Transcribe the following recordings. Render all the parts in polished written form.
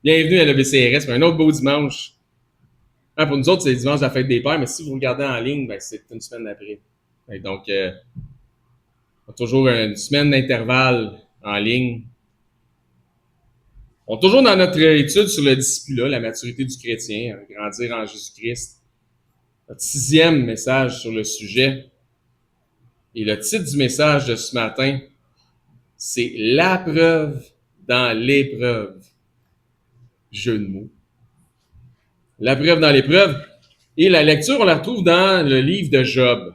Bienvenue à l'ABCRS, un autre beau dimanche. Pour nous autres, c'est le dimanche de la fête des pères, mais si vous regardez en ligne, c'est une semaine après. Donc, on a toujours une semaine d'intervalle en ligne. On est toujours dans notre étude sur le discipulat, la maturité du chrétien, grandir en Jésus-Christ. Notre 6e message sur le sujet. Et le titre du message de ce matin, c'est « La preuve dans l'épreuve ». Jeu de mots. La preuve dans l'épreuve. Et la lecture, on la retrouve dans le livre de Job.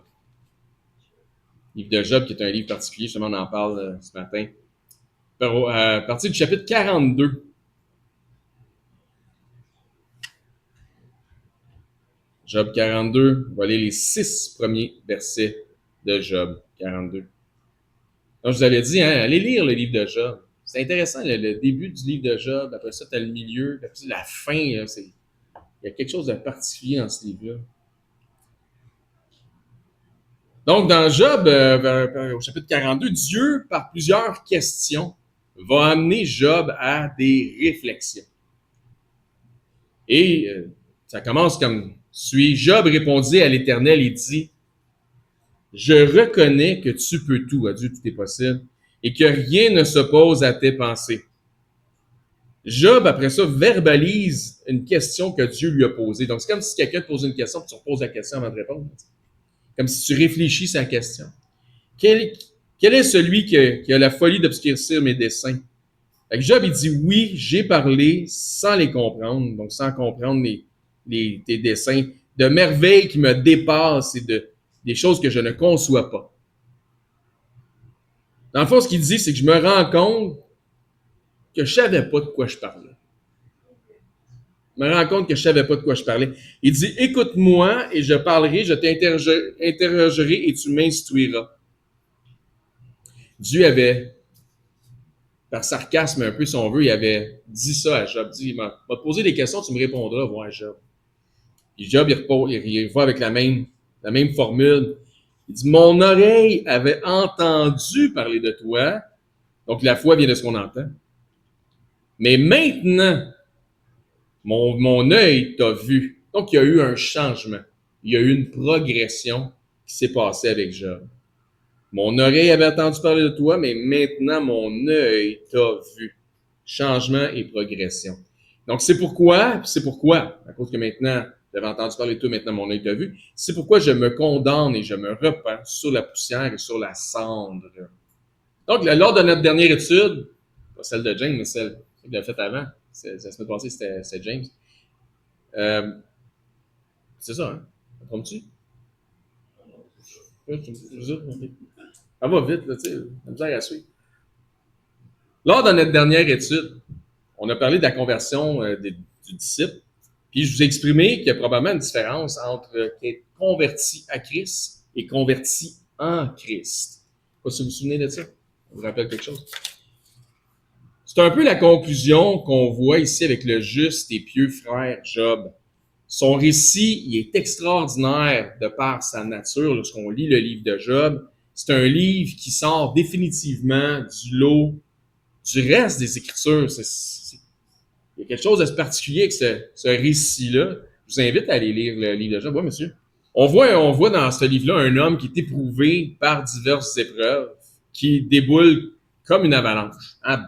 Le livre de Job, qui est un livre particulier, justement, on en parle ce matin. À partir du chapitre 42. Job 42, on va lire les 6 premiers versets de Job 42. Donc, je vous avais dit, allez lire le livre de Job. C'est intéressant, le début du livre de Job, après ça, tu as le milieu, après ça, la fin, là, il y a quelque chose de particulier dans ce livre-là. Donc, dans Job, au chapitre 42, Dieu, par plusieurs questions, va amener Job à des réflexions. Et ça commence comme suit. Job répondit à l'Éternel et dit, « Je reconnais que tu peux tout, à Dieu tout est possible, et que rien ne s'oppose à tes pensées. » Job, après ça, verbalise une question que Dieu lui a posée. Donc, c'est comme si quelqu'un te pose une question, puis tu reposes la question avant de répondre. Comme si tu réfléchis sa question. Quel est celui qui a la folie d'obscurcir mes desseins? Fait que Job, il dit, oui, j'ai parlé sans les comprendre, donc sans comprendre tes desseins, de merveilles qui me dépassent et des choses que je ne conçois pas. Dans le fond, ce qu'il dit, c'est que je me rends compte que je savais pas de quoi je parlais. Je me rends compte que je savais pas de quoi je parlais. Il dit, écoute-moi et je parlerai, je t'interrogerai et tu m'instruiras. Dieu avait, par sarcasme un peu si on veut, il avait dit ça à Job. Il m'a posé des questions, tu me répondras, voir Job. Puis Job, il va avec la même formule. Il dit, mon oreille avait entendu parler de toi. Donc la foi vient de ce qu'on entend. Mais maintenant, mon œil t'a vu. Donc il y a eu un changement. Il y a eu une progression qui s'est passée avec Job. Mon oreille avait entendu parler de toi, mais maintenant mon œil t'a vu. Changement et progression. Donc c'est pourquoi, à cause que maintenant, j'avais entendu parler de toi, maintenant mon œil t'a vu, c'est pourquoi je me condamne et je me repens sur la poussière et sur la cendre. Donc, lors de notre dernière étude, pas celle de James, mais celle qu'il a faite avant, la semaine passée, c'était James. C'est ça, hein? Comprends-tu? Ça va vite, là, tu sais, la misère à suivre. Lors de notre dernière étude, on a parlé de la conversion du disciple, puis je vous ai exprimé qu'il y a probablement une différence entre être converti à Christ et converti en Christ. Je ne sais pas si vous vous souvenez de ça. Ça vous rappelle quelque chose? C'est un peu la conclusion qu'on voit ici avec le juste et pieux frère Job. Son récit, il est extraordinaire de par sa nature. Lorsqu'on lit le livre de Job, c'est un livre qui sort définitivement du lot du reste des Écritures. Il y a quelque chose de particulier avec ce récit-là. Je vous invite à aller lire le livre de Job. Oui, monsieur. On voit dans ce livre-là un homme qui est éprouvé par diverses épreuves, qui déboule comme une avalanche.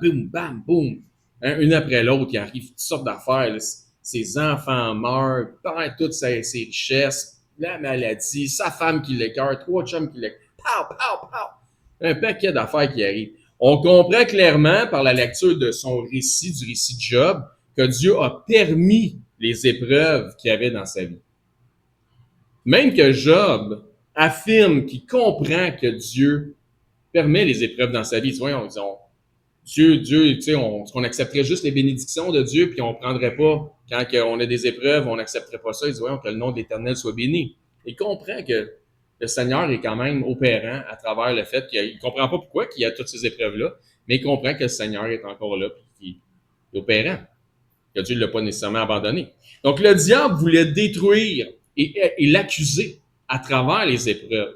Boum, bam, boum. Une après l'autre, il arrive toutes sortes d'affaires. Là. Ses enfants meurent, perd toutes ses richesses, la maladie, sa femme qui l'écœure, 3 chums qui l'écœurent. Pow, pow, pow. Un paquet d'affaires qui arrivent. On comprend clairement par la lecture de son récit, du récit de Job, que Dieu a permis les épreuves qu'il y avait dans sa vie. Même que Job affirme qu'il comprend que Dieu permet les épreuves dans sa vie. Voyons, Dieu, tu sais, on accepterait juste les bénédictions de Dieu, puis on prendrait pas, quand on a des épreuves, on n'accepterait pas ça. Il dit, voyons, que le nom de l'Éternel soit béni. Il comprend que le Seigneur est quand même opérant à travers le fait qu'il ne comprend pas pourquoi il y a toutes ces épreuves-là, mais il comprend que le Seigneur est encore là, puis qu'il est opérant, que Dieu ne l'a pas nécessairement abandonné. Donc, le diable voulait détruire et l'accuser à travers les épreuves.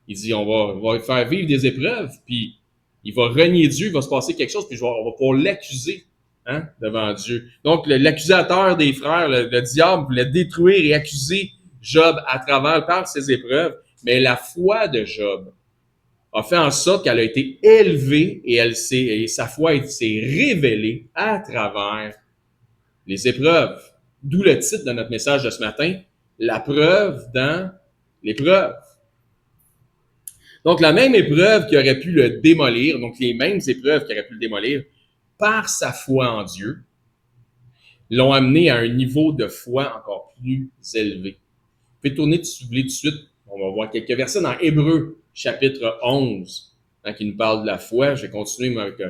Il dit, on va faire vivre des épreuves, puis il va renier Dieu, il va se passer quelque chose, puis on va pouvoir l'accuser hein, devant Dieu. Donc, l'accusateur des frères, le diable, voulait détruire et accuser Job par ses épreuves, mais la foi de Job a fait en sorte qu'elle a été élevée et sa foi s'est révélée à travers les épreuves. D'où le titre de notre message de ce matin, la preuve dans l'épreuve. Donc, la même épreuve qui aurait pu le démolir, donc les mêmes épreuves qui auraient pu le démolir, par sa foi en Dieu, l'ont amené à un niveau de foi encore plus élevé. Vous pouvez tourner, si vous voulez, tout de suite. On va voir quelques versets dans Hébreux, chapitre 11, hein, qui nous parle de la foi. Je vais continuer avec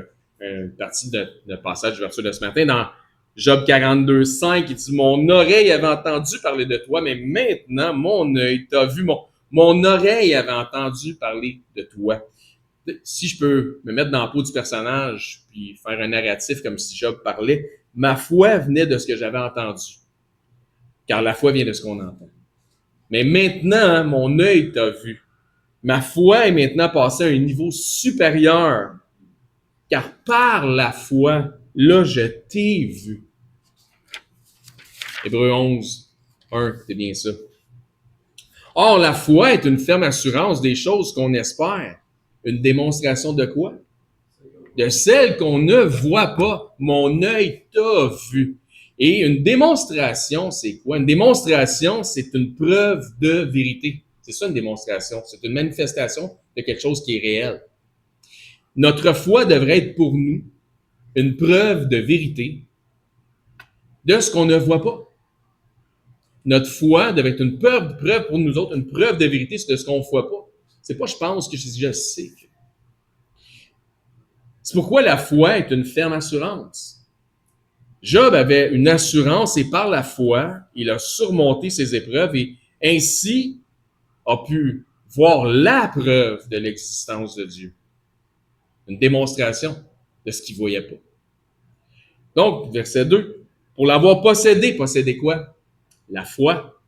une partie de passage de verset de ce matin. Dans Job 42, 5, il dit « Mon oreille avait entendu parler de toi, mais maintenant, mon œil t'a vu. Mon oreille avait entendu parler de toi. » Si je peux me mettre dans la peau du personnage puis faire un narratif comme si Job parlait, ma foi venait de ce que j'avais entendu. Car la foi vient de ce qu'on entend. Mais maintenant, mon œil t'a vu. Ma foi est maintenant passée à un niveau supérieur. Car par la foi, là, je t'ai vu. Hébreux 11, 1, c'est bien ça. Or, la foi est une ferme assurance des choses qu'on espère. Une démonstration de quoi? De celles qu'on ne voit pas. Mon œil t'a vu. Et une démonstration, c'est quoi? Une démonstration, c'est une preuve de vérité. C'est ça une démonstration. C'est une manifestation de quelque chose qui est réel. Notre foi devrait être pour nous une preuve de vérité de ce qu'on ne voit pas. Notre foi devrait être une preuve pour nous autres, une preuve de vérité de ce qu'on ne voit pas. C'est pas je pense que je sais. C'est pourquoi la foi est une ferme assurance. Job avait une assurance et par la foi, il a surmonté ses épreuves et ainsi a pu voir la preuve de l'existence de Dieu. Une démonstration de ce qu'il ne voyait pas. Donc, verset 2, pour l'avoir possédé, posséder quoi? La foi.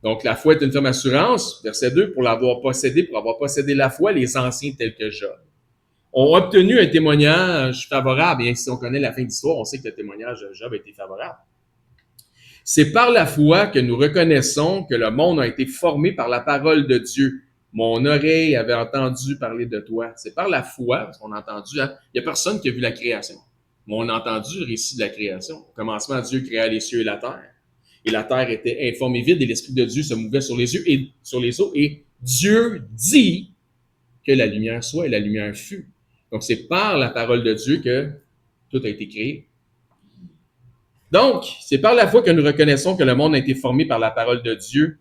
Donc, la foi est une ferme assurance. Verset 2, pour avoir possédé la foi, les anciens tels que Job ont obtenu un témoignage favorable. Et si on connaît la fin de l'histoire, on sait que le témoignage de Job a été favorable. C'est par la foi que nous reconnaissons que le monde a été formé par la parole de Dieu. Mon oreille avait entendu parler de toi. C'est par la foi, parce qu'on a entendu, hein, il n'y a personne qui a vu la création. Mais on a entendu le récit de la création. Au commencement, Dieu créa les cieux et la terre. Et la terre était informe et vide, et l'Esprit de Dieu se mouvait sur les yeux et sur les eaux. Et Dieu dit que la lumière soit, et la lumière fut. Donc, c'est par la parole de Dieu que tout a été créé. Donc, c'est par la foi que nous reconnaissons que le monde a été formé par la parole de Dieu,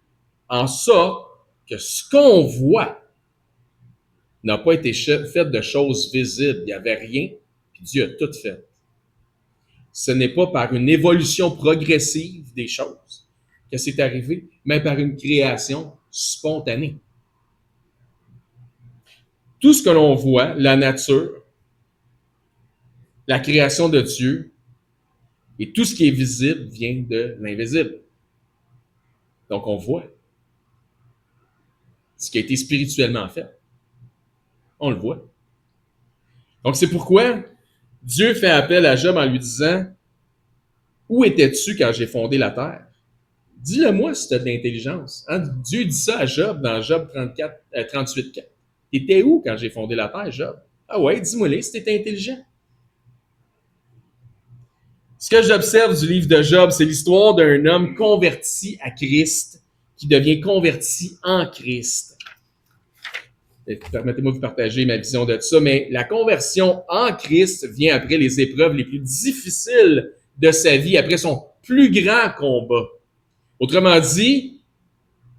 en sorte que ce qu'on voit n'a pas été fait de choses visibles. Il n'y avait rien, puis Dieu a tout fait. Ce n'est pas par une évolution progressive des choses que c'est arrivé, mais par une création spontanée. Tout ce que l'on voit, la nature, la création de Dieu, et tout ce qui est visible vient de l'invisible. Donc, on voit ce qui a été spirituellement fait. On le voit. Donc, c'est pourquoi Dieu fait appel à Job en lui disant « Où étais-tu quand j'ai fondé la terre? Dis-le-moi si tu as de l'intelligence. Hein? » Dieu dit ça à Job dans Job 38, 4. « T'étais où quand j'ai fondé la terre, Job? Ah ouais, dis-moi-le si t'étais intelligent. » Ce que j'observe du livre de Job, c'est l'histoire d'un homme converti à Christ qui devient converti en Christ. Permettez-moi de vous partager ma vision de ça, mais la conversion en Christ vient après les épreuves les plus difficiles de sa vie, après son plus grand combat. Autrement dit,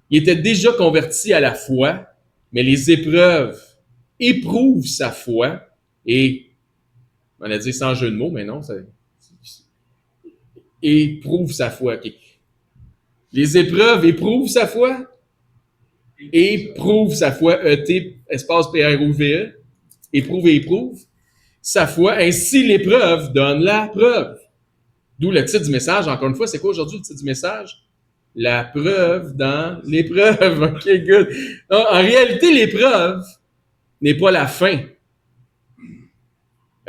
il était déjà converti à la foi, mais les épreuves éprouvent sa foi et, on a dit sans jeu de mots, mais non, éprouve sa foi. Okay. Les épreuves éprouvent sa foi. Éprouve sa foi. E-T, espace P-R-O-V-E. Éprouve et éprouve sa foi. Ainsi, l'épreuve donne la preuve. D'où le titre du message. Encore une fois, c'est quoi aujourd'hui le titre du message? La preuve dans l'épreuve. OK, good. Donc, en réalité, l'épreuve n'est pas la fin.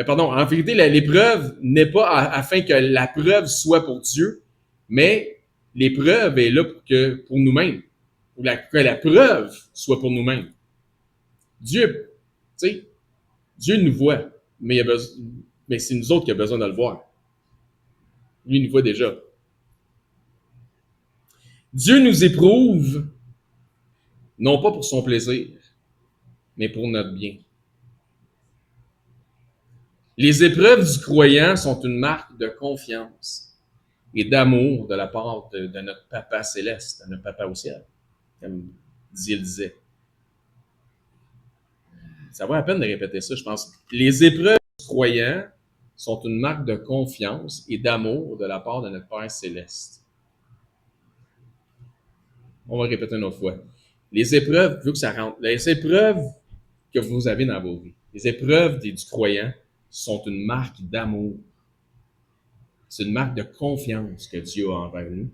Pardon, en vérité, l'épreuve n'est pas afin que la preuve soit pour Dieu, mais l'épreuve est là pour nous-mêmes, pour que la preuve soit pour nous-mêmes. Dieu, tu sais, Dieu nous voit, mais c'est nous autres qui avons besoin de le voir. Lui, il nous voit déjà. Dieu nous éprouve, non pas pour son plaisir, mais pour notre bien. Les épreuves du croyant sont une marque de confiance et d'amour de la part de notre Papa céleste, de notre Papa au ciel, comme il disait. Ça vaut la peine de répéter ça, je pense. Les épreuves du croyant sont une marque de confiance et d'amour de la part de notre Père céleste. On va répéter une autre fois. Les épreuves, vu que ça rentre, les épreuves que vous avez dans vos vies, les épreuves du croyant sont une marque d'amour. C'est une marque de confiance que Dieu a envers nous.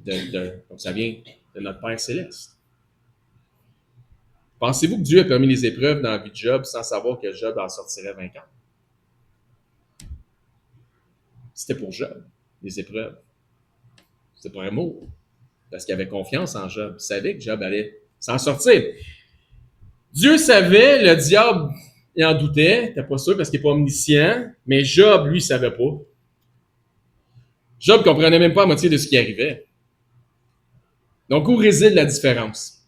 Donc ça vient de notre Père céleste. Pensez-vous que Dieu a permis les épreuves dans la vie de Job sans savoir que Job en sortirait vainquant? C'était pour Job, les épreuves. C'était pour amour. Parce qu'il avait confiance en Job. Il savait que Job allait s'en sortir. Dieu savait, le diable, il en doutait, t'es pas sûr parce qu'il n'est pas omniscient, mais Job, lui, il savait pas. Job ne comprenait même pas la moitié de ce qui arrivait. Donc, où réside la différence?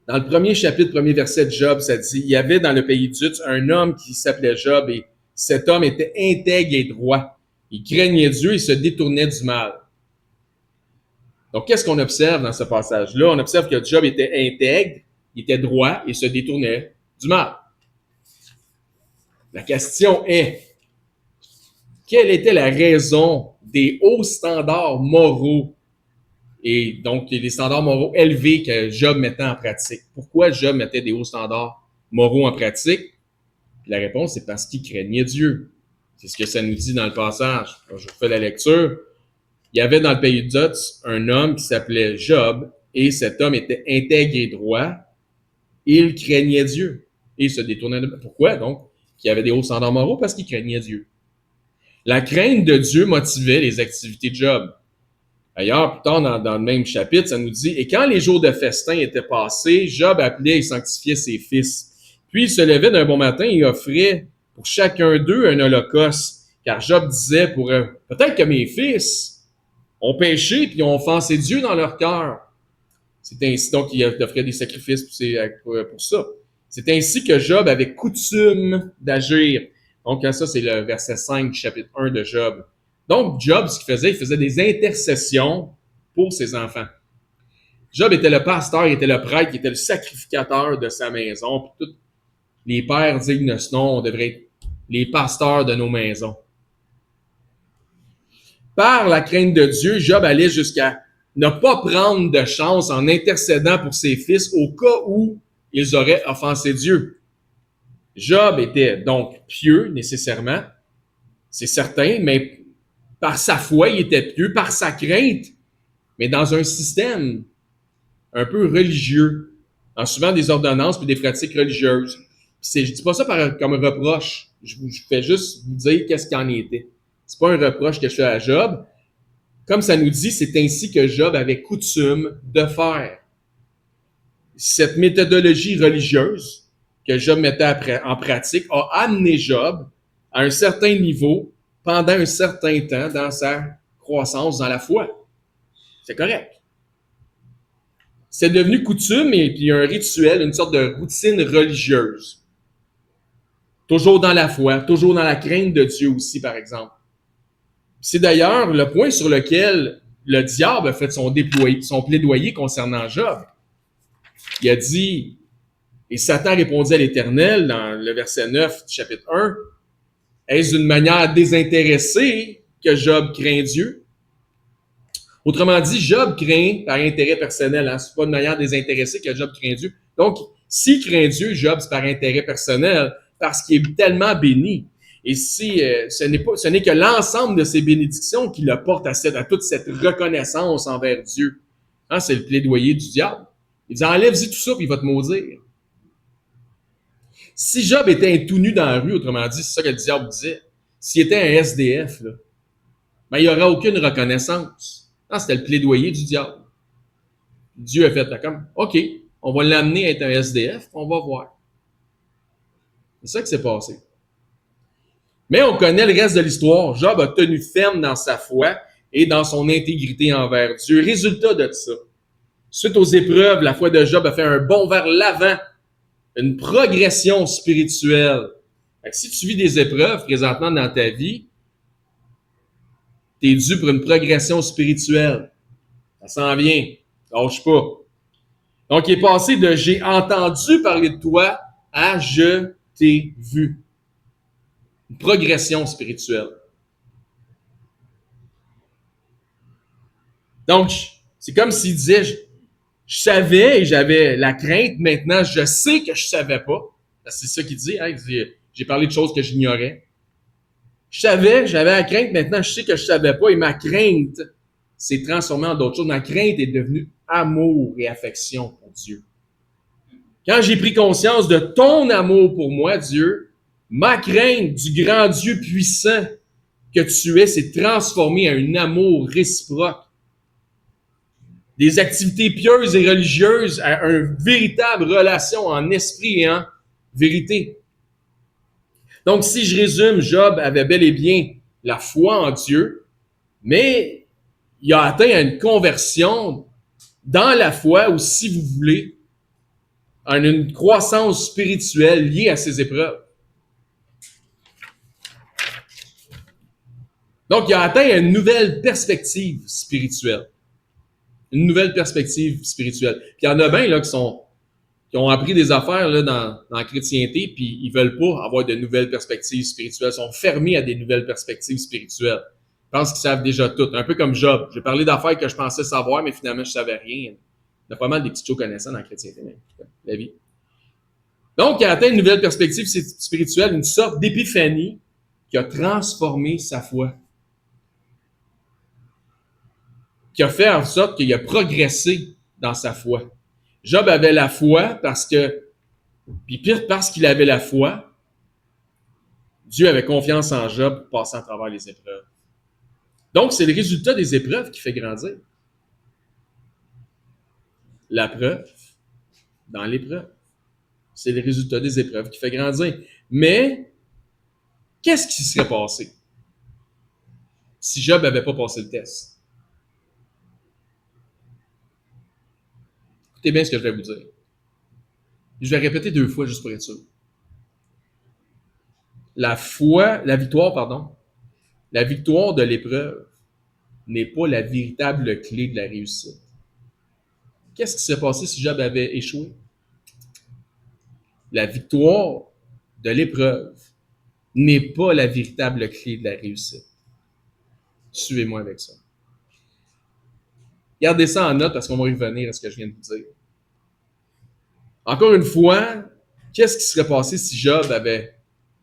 Dans le premier chapitre, premier verset de Job, ça dit, il y avait dans le pays d'Uz un homme qui s'appelait Job et cet homme était intègre et droit. Il craignait Dieu et se détournait du mal. Donc, qu'est-ce qu'on observe dans ce passage-là? On observe que Job était intègre, il était droit et se détournait du mal. La question est, quelle était la raison des hauts standards moraux et donc les standards moraux élevés que Job mettait en pratique? Pourquoi Job mettait des hauts standards moraux en pratique? La réponse, c'est parce qu'il craignait Dieu. C'est ce que ça nous dit dans le passage. Alors, je refais la lecture. Il y avait dans le pays d'Uz un homme qui s'appelait Job, et cet homme était intègre et droit. Il craignait Dieu. Et il se détournait de... Pourquoi donc? Qu'il y avait des hauts standards moraux? Parce qu'il craignait Dieu. La crainte de Dieu motivait les activités de Job. D'ailleurs, plus tard dans le même chapitre, ça nous dit, « Et quand les jours de festin étaient passés, Job appelait et sanctifiait ses fils. Puis il se levait d'un bon matin et offrait pour chacun d'eux un holocauste. Car Job disait pour eux, « Peut-être que mes fils ont péché puis ont offensé Dieu dans leur cœur. » C'est ainsi donc qu'il offrait des sacrifices pour ça. C'est ainsi que Job avait coutume d'agir. Donc ça, c'est le verset 5 du chapitre 1 de Job. Donc Job, ce qu'il faisait, il faisait des intercessions pour ses enfants. Job était le pasteur, il était le prêtre, il était le sacrificateur de sa maison. Puis tous les pères dignes de ce nom, on devrait être les pasteurs de nos maisons. Par la crainte de Dieu, Job allait jusqu'à ne pas prendre de chance en intercédant pour ses fils au cas où ils auraient offensé Dieu. Job était donc pieux, nécessairement, c'est certain, mais par sa foi, il était pieux, par sa crainte, mais dans un système un peu religieux, en suivant des ordonnances et des pratiques religieuses. Je ne dis pas ça comme un reproche, je fais juste vous dire qu'est-ce qu'il en était. C'est pas un reproche que je fais à Job. Comme ça nous dit, c'est ainsi que Job avait coutume de faire. Cette méthodologie religieuse que Job mettait en pratique a amené Job à un certain niveau pendant un certain temps dans sa croissance dans la foi. C'est correct. C'est devenu coutume et puis un rituel, une sorte de routine religieuse. Toujours dans la foi, toujours dans la crainte de Dieu aussi, par exemple. C'est d'ailleurs le point sur lequel le diable a fait son plaidoyer concernant Job. Il a dit, et Satan répondit à l'Éternel dans le verset 9 du chapitre 1, « Est-ce d'une manière désintéressée que Job craint Dieu? » Autrement dit, Job craint par intérêt personnel. Hein? Ce n'est pas de manière désintéressée que Job craint Dieu. Donc, s'il craint Dieu, Job, c'est par intérêt personnel, parce qu'il est tellement béni. Et si ce n'est que l'ensemble de ces bénédictions qui le portent à toute cette reconnaissance envers Dieu. Hein, c'est le plaidoyer du diable. Il dit, enlève-y tout ça, puis il va te maudire. Si Job était tout nu dans la rue, autrement dit, c'est ça que le diable disait, s'il était un SDF, là, ben, il n'y aurait aucune reconnaissance. Non, c'était le plaidoyer du diable. Dieu a fait comme, OK, on va l'amener à être un SDF, on va voir. C'est ça qui s'est passé. Mais on connaît le reste de l'histoire. Job a tenu ferme dans sa foi et dans son intégrité envers Dieu. Résultat de ça, suite aux épreuves, la foi de Job a fait un bond vers l'avant, une progression spirituelle. Fait que si tu vis des épreuves présentement dans ta vie, tu es dû pour une progression spirituelle. Ça s'en vient. Lâche pas. Donc, il est passé de j'ai entendu parler de toi à je t'ai vu. Une progression spirituelle. Donc, c'est comme s'il disait, je savais et j'avais la crainte, maintenant je sais que je savais pas. C'est ça qu'il dit, hein? Il dit, j'ai parlé de choses que j'ignorais. Je savais, j'avais la crainte, maintenant je sais que je savais pas et ma crainte s'est transformée en d'autres choses. Ma crainte est devenue amour et affection pour Dieu. Quand j'ai pris conscience de ton amour pour moi, Dieu, ma crainte du grand Dieu puissant que tu es s'est transformée en un amour réciproque. Des activités pieuses et religieuses à une véritable relation en esprit et en vérité. Donc, si je résume, Job avait bel et bien la foi en Dieu, mais il a atteint une conversion dans la foi, ou si vous voulez, en une croissance spirituelle liée à ces épreuves. Donc, il a atteint une nouvelle perspective spirituelle. Une nouvelle perspective spirituelle. Puis il y en a bien là, qui ont appris des affaires là, dans la chrétienté, puis ils veulent pas avoir de nouvelles perspectives spirituelles. Ils sont fermés à des nouvelles perspectives spirituelles. Ils pensent qu'ils savent déjà tout. Un peu comme Job. J'ai parlé d'affaires que je pensais savoir, mais finalement, je savais rien. Il y a pas mal des petits shows connaissants dans la chrétienté, même, la vie. Donc, il a atteint une nouvelle perspective spirituelle, une sorte d'épiphanie qui a transformé sa foi. Qui a fait en sorte qu'il a progressé dans sa foi. Job avait la foi puis pire, parce qu'il avait la foi, Dieu avait confiance en Job pour passer à travers les épreuves. Donc, c'est le résultat des épreuves qui fait grandir. La preuve dans l'épreuve. C'est le résultat des épreuves qui fait grandir. Mais, qu'est-ce qui serait passé si Job n'avait pas passé le test? Écoutez bien ce que je vais vous dire. Je vais répéter 2 fois juste pour être sûr. La victoire de l'épreuve n'est pas la véritable clé de la réussite. Qu'est-ce qui serait passé si Job avait échoué? La victoire de l'épreuve n'est pas la véritable clé de la réussite. Suivez-moi avec ça. Gardez ça en note parce qu'on va y revenir à ce que je viens de vous dire. Encore une fois, qu'est-ce qui serait passé si Job avait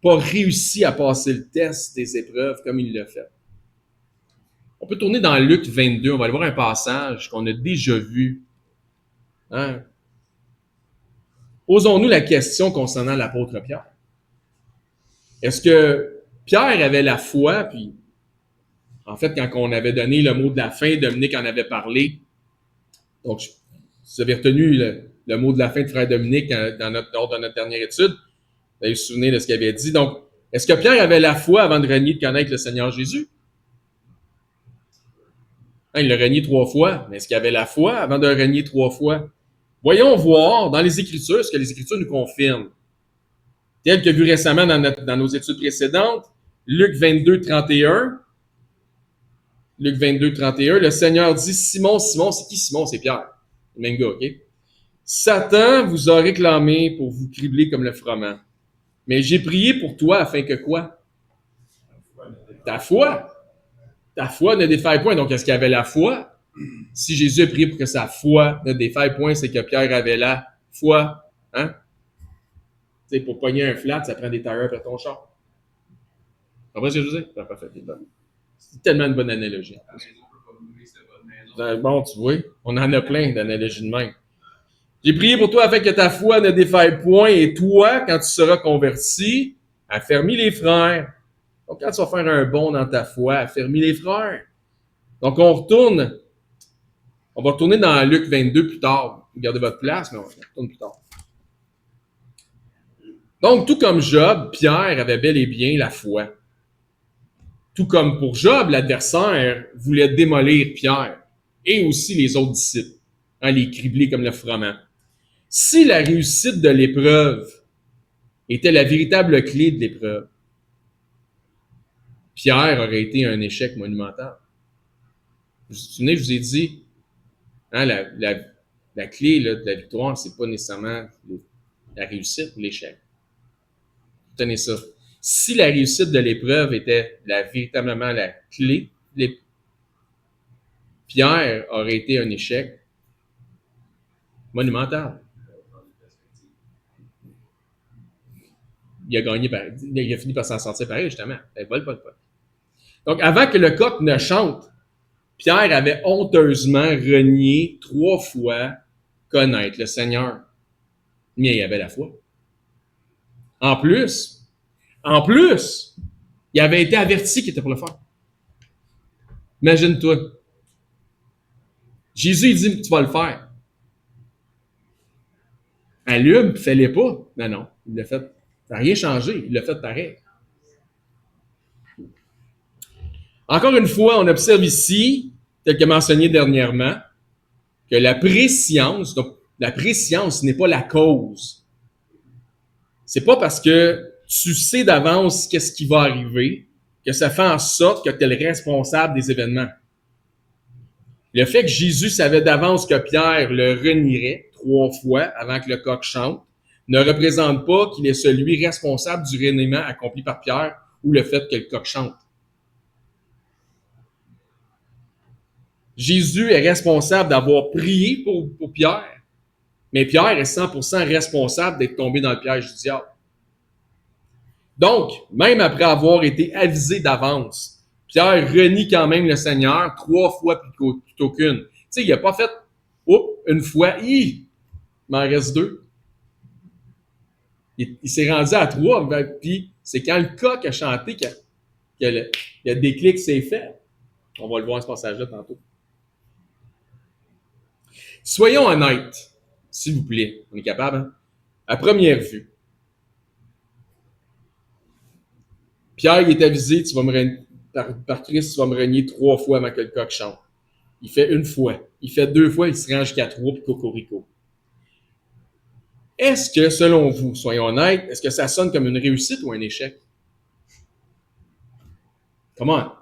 pas réussi à passer le test des épreuves comme il l'a fait? On peut tourner dans Luc 22, on va aller voir un passage qu'on a déjà vu. Hein? Posons-nous la question concernant l'apôtre Pierre. Est-ce que Pierre avait la foi, puis en fait, quand on avait donné le mot de la fin, Dominique en avait parlé. Donc, vous avez retenu le mot de la fin de frère Dominique lors de notre dernière étude. Vous allez vous souvenir de ce qu'il avait dit. Donc, est-ce que Pierre avait la foi avant de renier de connaître le Seigneur Jésus? Hein, il l'a renié 3 fois, mais est-ce qu'il avait la foi avant de renier 3 fois? Voyons voir dans les Écritures ce que les Écritures nous confirment. Tel que vu récemment dans nos études précédentes, Luc 22, 31. Luc 22, 31, le Seigneur dit, Simon, Simon, c'est qui Simon? C'est Pierre. Le même gars, OK? Satan vous a réclamé pour vous cribler comme le froment. Mais j'ai prié pour toi afin que quoi? Ta foi. Ta foi ne défaille point. Donc, est-ce qu'il avait la foi? Si Jésus a prié pour que sa foi ne défaille point, c'est que Pierre avait la foi. Hein? Tu sais, pour pogner un flat, ça prend des tailleurs pour ton char. Après ce que je veux dire? Ça n'a pas fait. C'est tellement une bonne analogie. Bon, tu vois, on en a plein d'analogies de même. J'ai prié pour toi afin que ta foi ne défaille point, et toi, quand tu seras converti, affermis les frères. Donc, quand tu vas faire un bond dans ta foi, affermis les frères. Donc, on va retourner dans Luc 22 plus tard. Gardez votre place, mais on retourne plus tard. Donc, tout comme Job, Pierre avait bel et bien la foi. Tout comme pour Job, l'adversaire voulait démolir Pierre et aussi les autres disciples, les cribler comme le froment. Si la réussite de l'épreuve était la véritable clé de l'épreuve, Pierre aurait été un échec monumental. Vous vous souvenez, je vous ai dit, la clé là, de la victoire, c'est pas nécessairement la réussite ou l'échec. Tenez ça. Si la réussite de l'épreuve était véritablement la clé, Pierre aurait été un échec monumental. Il a fini par s'en sortir pareil, justement. Vol. Donc, avant que le coq ne chante, Pierre avait honteusement renié 3 fois connaître le Seigneur. Mais il avait la foi. En plus, il avait été averti qu'il était pour le faire. Imagine-toi. Jésus, il dit, tu vas le faire. Allume, fais-les pas. Non, il l'a fait. Ça n'a rien changé, il l'a fait pareil. Encore une fois, on observe ici, tel que mentionné dernièrement, que la préscience, donc la préscience n'est pas la cause. C'est pas parce que tu sais d'avance qu'est-ce qui va arriver que ça fait en sorte que tu es le responsable des événements. Le fait que Jésus savait d'avance que Pierre le renierait 3 fois avant que le coq chante ne représente pas qu'il est celui responsable du reniement accompli par Pierre ou le fait que le coq chante. Jésus est responsable d'avoir prié pour Pierre, mais Pierre est 100% responsable d'être tombé dans le piège du diable. Donc, même après avoir été avisé d'avance, Pierre renie quand même le Seigneur 3 fois plutôt qu'une. Tu sais, il n'a pas fait une fois, il m'en reste 2. Il s'est rendu à 3, puis c'est quand le coq a chanté que le déclic s'est fait. On va le voir ce passage-là tantôt. Soyons honnêtes, s'il vous plaît. On est capable, hein? À première vue, Pierre, il est avisé, par Christ, tu vas me renier 3 fois avant que le coq chante. Il fait 1 fois. Il fait 2 fois, il se rend jusqu'à 3, puis cocorico. Est-ce que, selon vous, soyons honnêtes, est-ce que ça sonne comme une réussite ou un échec? Comment?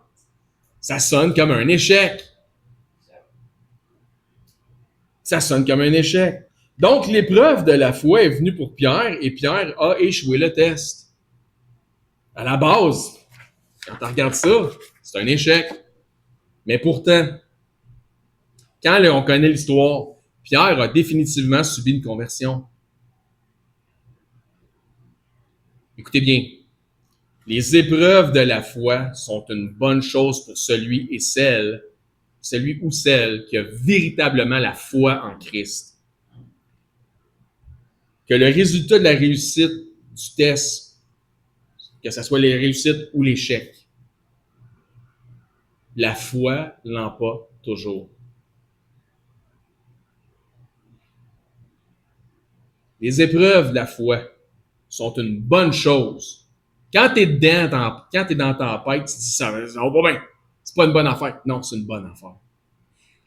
Ça sonne comme un échec. Ça sonne comme un échec. Donc, l'épreuve de la foi est venue pour Pierre et Pierre a échoué le test. À la base, quand on regarde ça, c'est un échec. Mais pourtant, quand on connaît l'histoire, Pierre a définitivement subi une conversion. Écoutez bien, les épreuves de la foi sont une bonne chose pour celui ou celle qui a véritablement la foi en Christ. Que le résultat de la réussite du test, que ce soit les réussites ou l'échec, la foi l'emporte toujours. Les épreuves de la foi sont une bonne chose. Quand tu es dedans, quand tu es dans la tempête, tu te dis ça va pas bien. C'est pas une bonne affaire. Non, c'est une bonne affaire.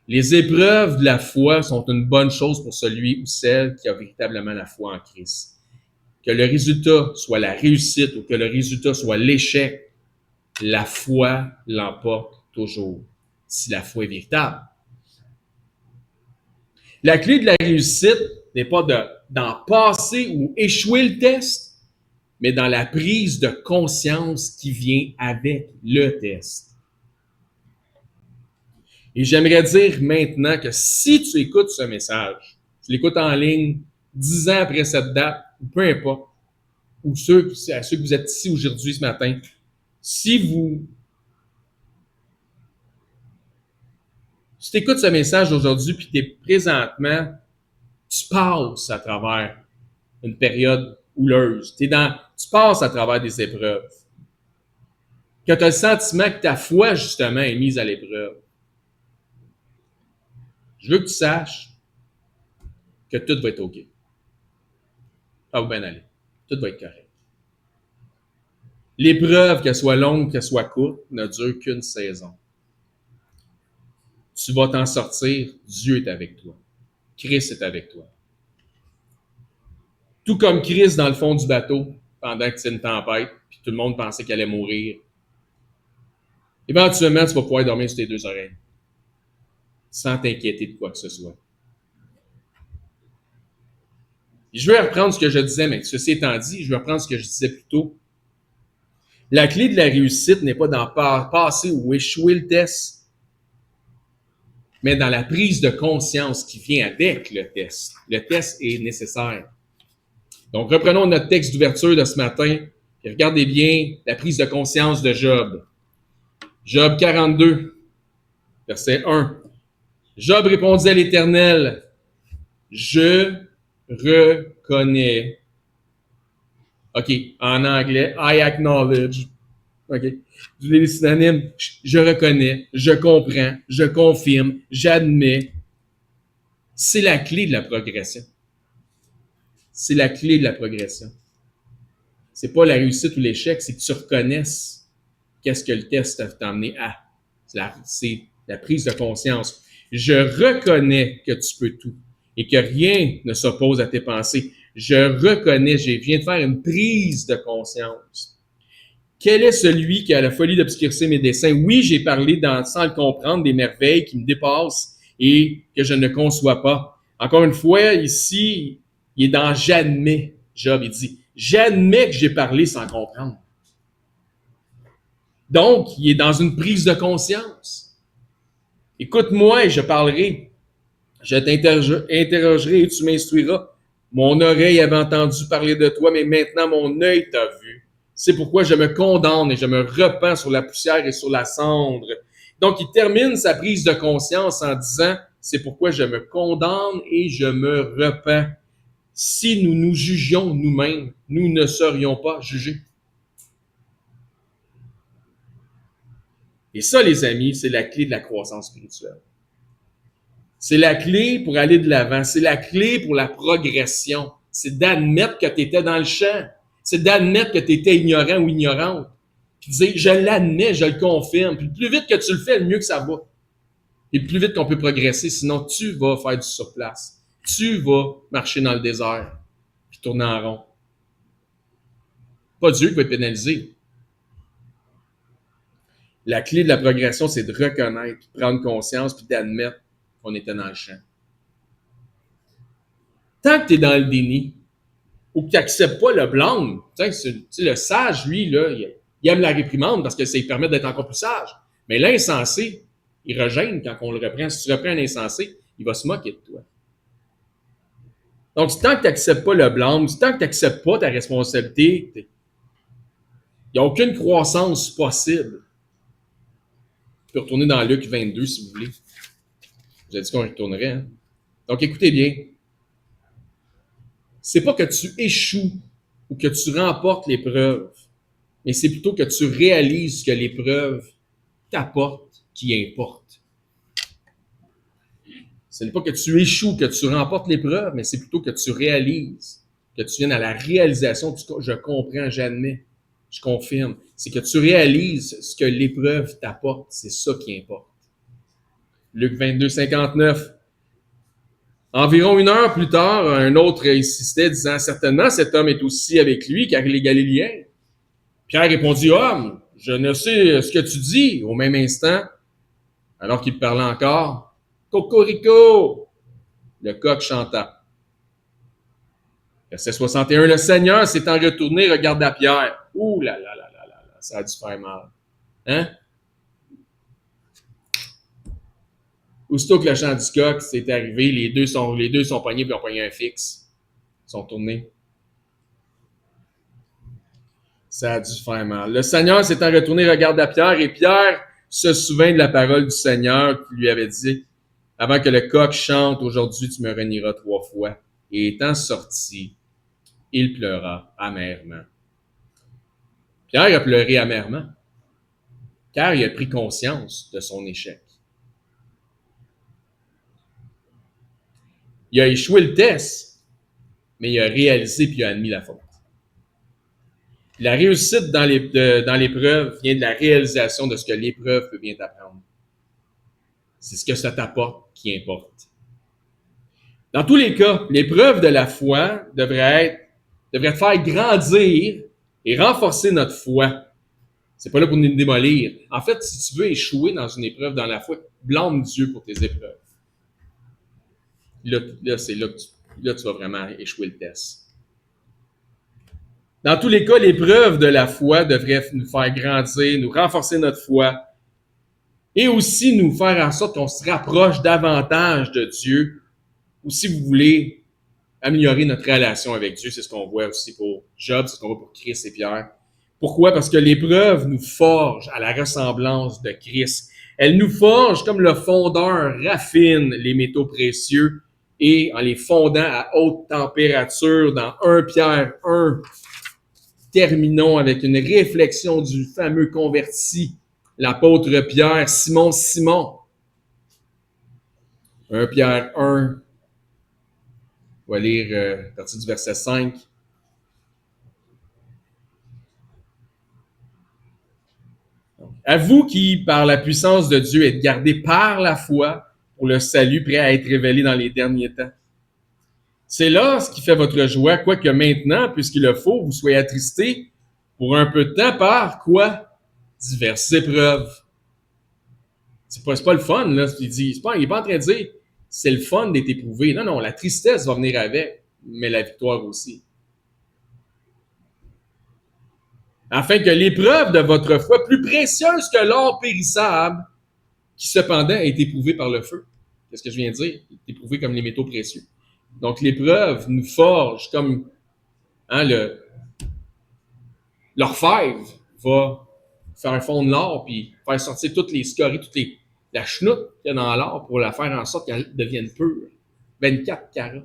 Les épreuves de la foi sont une bonne chose pour celui ou celle qui a véritablement la foi en Christ. Que le résultat soit la réussite ou que le résultat soit l'échec, la foi l'emporte toujours, si la foi est véritable. La clé de la réussite n'est pas d'en passer ou échouer le test, mais dans la prise de conscience qui vient avec le test. Et j'aimerais dire maintenant que si tu écoutes ce message, tu l'écoutes en ligne 10 ans après cette date, ou peu importe, ou à ceux que vous êtes ici aujourd'hui ce matin, si tu écoutes ce message aujourd'hui puis tu es présentement, Tu passes à travers une période houleuse. Tu passes à travers des épreuves. Que tu as le sentiment que ta foi, justement, est mise à l'épreuve. Je veux que tu saches que tout va être OK. Ça va bien aller. Tout va être correct. L'épreuve, qu'elle soit longue, qu'elle soit courte, ne dure qu'une saison. Tu vas t'en sortir, Dieu est avec toi. Christ est avec toi. Tout comme Christ dans le fond du bateau, pendant que c'est une tempête, puis tout le monde pensait qu'elle allait mourir. Éventuellement, tu vas pouvoir dormir sur tes deux oreilles, sans t'inquiéter de quoi que ce soit. Et je vais reprendre ce que je disais, mais ceci étant dit, je vais reprendre ce que je disais plus tôt. La clé de la réussite n'est pas dans passer ou échouer le test, mais dans la prise de conscience qui vient avec le test. Le test est nécessaire. Donc, reprenons notre texte d'ouverture de ce matin et regardez bien la prise de conscience de Job. Job 42, verset 1. Job répondit à l'Éternel, « Je reconnais. » OK, en anglais, I acknowledge. OK. Les synonymes, je reconnais, je comprends, je confirme, j'admets. C'est la clé de la progression. C'est la clé de la progression. C'est pas la réussite ou l'échec, c'est que tu reconnaisses qu'est-ce que le test t'a amené à. C'est la prise de conscience. Je reconnais que tu peux tout et que rien ne s'oppose à tes pensées. Je reconnais, je viens de faire une prise de conscience. Quel est celui qui a la folie d'obscurcir mes desseins? Oui, j'ai parlé sans le comprendre des merveilles qui me dépassent et que je ne conçois pas. Encore une fois, ici, il est dans j'admets. Job, il dit, j'admets que j'ai parlé sans comprendre. Donc, il est dans une prise de conscience. Écoute-moi et je parlerai. Je t'interrogerai et tu m'instruiras. Mon oreille avait entendu parler de toi, mais maintenant mon œil t'a vu. C'est pourquoi je me condamne et je me repens sur la poussière et sur la cendre. Donc, il termine sa prise de conscience en disant, c'est pourquoi je me condamne et je me repens. Si nous nous jugions nous-mêmes, nous ne serions pas jugés. Et ça, les amis, c'est la clé de la croissance spirituelle. C'est la clé pour aller de l'avant. C'est la clé pour la progression. C'est d'admettre que tu étais dans le champ. C'est d'admettre que tu étais ignorant ou ignorante. Puis de dire, je l'admets, je le confirme. Puis plus vite que tu le fais, le mieux que ça va. Et plus vite qu'on peut progresser, sinon tu vas faire du surplace. Tu vas marcher dans le désert, puis tourner en rond. Pas Dieu qui va être pénalisé. La clé de la progression, c'est de reconnaître, de prendre conscience, puis d'admettre qu'on était dans le champ. Tant que tu es dans le déni, ou que tu n'acceptes pas le blâme, le sage, lui, là, il aime la réprimande parce que ça lui permet d'être encore plus sage. Mais l'insensé, il regêne quand on le reprend. Si tu reprends un insensé, il va se moquer de toi. Donc, tant que tu n'acceptes pas le blâme, tant que tu n'acceptes pas ta responsabilité, il n'y a aucune croissance possible. Tu peux retourner dans Luc 22 si vous voulez. J'ai dit qu'on retournerait. Hein? Donc, écoutez bien. C'est pas que tu échoues ou que tu remportes l'épreuve, mais c'est plutôt que tu réalises ce que l'épreuve t'apporte qui importe. Ce n'est pas que tu échoues, que tu remportes l'épreuve, mais c'est plutôt que tu réalises, que tu viennes à la réalisation, je comprends, j'admets, je confirme. C'est que tu réalises ce que l'épreuve t'apporte, c'est ça qui importe. Luc 22, 59. Environ 1 heure plus tard, un autre insistait, disant, certainement cet homme est aussi avec lui, car il est galiléen. Pierre répondit, homme, je ne sais ce que tu dis. Au même instant, alors qu'il parlait encore, cocorico, le coq chanta. Verset 61, le Seigneur s'étant retourné, regarda Pierre. Ouh là là là là là, ça a dû faire mal. Hein? Aussitôt que le chant du coq s'est arrivé, les deux sont pognés puis ont pogné un fixe. Ils sont tournés. Ça a dû faire mal. Le Seigneur s'étant retourné, regarda Pierre, et Pierre se souvint de la parole du Seigneur qui lui avait dit, avant que le coq chante, aujourd'hui tu me renieras 3 fois. Et étant sorti, il pleura amèrement. Pierre a pleuré amèrement, car il a pris conscience de son échec. Il a échoué le test, mais il a réalisé puis il a admis la faute. La réussite dans l'épreuve vient de la réalisation de ce que l'épreuve peut bien t'apprendre. C'est ce que ça t'apporte qui importe. Dans tous les cas, l'épreuve de la foi devrait te faire grandir et renforcer notre foi. C'est pas là pour nous démolir. En fait, si tu veux échouer dans une épreuve dans la foi, blâme Dieu pour tes épreuves. Là c'est là que tu vas vraiment échouer le test. Dans tous les cas, l'épreuve de la foi devrait nous faire grandir, nous renforcer notre foi et aussi nous faire en sorte qu'on se rapproche davantage de Dieu. Ou si vous voulez améliorer notre relation avec Dieu, c'est ce qu'on voit aussi pour Job, c'est ce qu'on voit pour Christ et Pierre. Pourquoi? Parce que l'épreuve nous forge à la ressemblance de Christ. Elle nous forge comme le fondeur raffine les métaux précieux et en les fondant à haute température dans 1 Pierre 1. Terminons avec une réflexion du fameux converti, l'apôtre Pierre, Simon. 1 Pierre 1, on va lire à partir du verset 5. À vous qui, par la puissance de Dieu, êtes gardés par la foi pour le salut prêt à être révélé dans les derniers temps. C'est là ce qui fait votre joie, quoique maintenant, puisqu'il le faut, vous soyez attristés pour un peu de temps par quoi? Diverses épreuves. C'est pas le fun, là. Il est pas en train de dire c'est le fun d'être éprouvé. Non, la tristesse va venir avec, mais la victoire aussi. Afin que l'épreuve de votre foi, plus précieuse que l'or périssable, qui cependant est éprouvé par le feu. Qu'est-ce que je viens de dire? Il est éprouvé comme les métaux précieux. Donc l'épreuve nous forge comme l'orfèvre va faire fondre l'or puis faire sortir toutes les scories, la chenoute qu'il y a dans l'or pour la faire en sorte qu'elle devienne pure. 24 carats.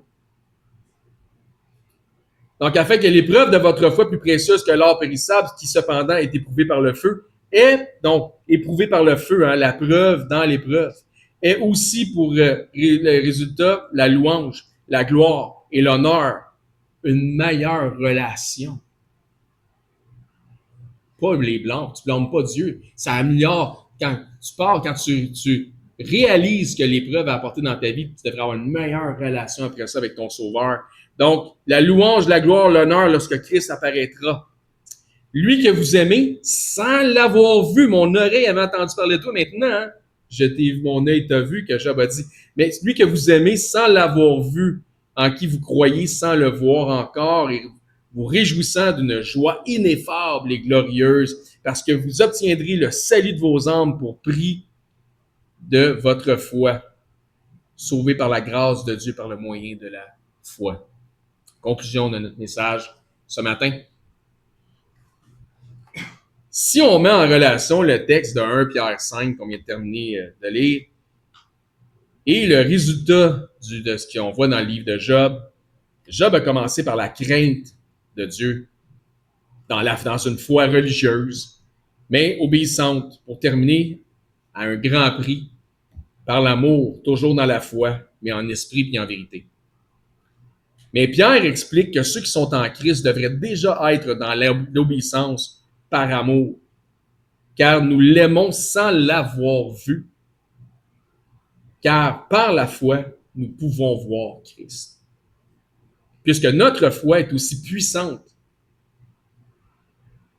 Donc, afin que l'épreuve de votre foi plus précieuse que l'or périssable, qui cependant est éprouvé par le feu, est donc éprouvé par le feu, la preuve dans l'épreuve, est aussi pour le résultat la louange, la gloire et l'honneur, une meilleure relation. Pas les blâmes, tu blâmes pas Dieu. Ça améliore quand tu réalises que l'épreuve a apporté dans ta vie, tu devrais avoir une meilleure relation après ça avec ton Sauveur. Donc, la louange, la gloire, l'honneur lorsque Christ apparaîtra. Lui que vous aimez, sans l'avoir vu, mon oreille avait entendu parler de toi maintenant, mon œil t'a vu, que Job a dit. Mais lui que vous aimez sans l'avoir vu, en qui vous croyez sans le voir encore, et vous réjouissant d'une joie ineffable et glorieuse, parce que vous obtiendrez le salut de vos âmes pour prix de votre foi, sauvés par la grâce de Dieu par le moyen de la foi. Conclusion de notre message ce matin. Si on met en relation le texte de 1 Pierre 5 qu'on vient de terminer de lire et le résultat de ce qu'on voit dans le livre de Job, Job a commencé par la crainte de Dieu dans une foi religieuse, mais obéissante, pour terminer à un grand prix par l'amour, toujours dans la foi, mais en esprit et en vérité. Mais Pierre explique que ceux qui sont en Christ devraient déjà être dans l'obéissance par amour, car nous l'aimons sans l'avoir vu, car par la foi, nous pouvons voir Christ. Puisque notre foi est aussi puissante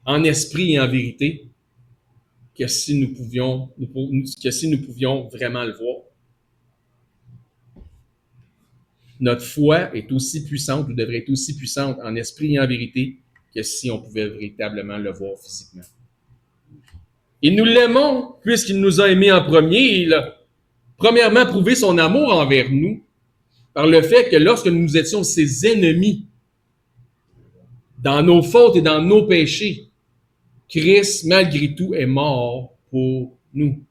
en esprit et en vérité que si nous pouvions vraiment le voir. Notre foi est aussi puissante, ou devrait être aussi puissante en esprit et en vérité que si on pouvait véritablement le voir physiquement. Et nous l'aimons puisqu'il nous a aimés en premier. Il a premièrement prouvé son amour envers nous par le fait que lorsque nous étions ses ennemis, dans nos fautes et dans nos péchés, Christ, malgré tout, est mort pour nous.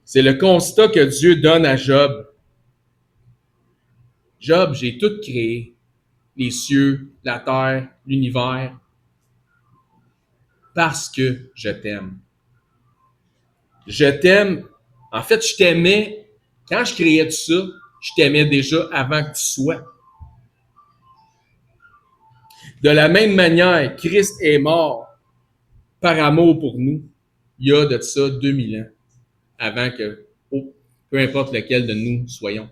C'est le constat que Dieu donne à Job. Job, j'ai tout créé. Les cieux, la terre, l'univers, parce que je t'aime. Je t'aime. En fait, je t'aimais. Quand je créais tout ça, je t'aimais déjà avant que tu sois. De la même manière, Christ est mort par amour pour nous, il y a de ça 2000 ans, avant que, peu importe lequel de nous soyons.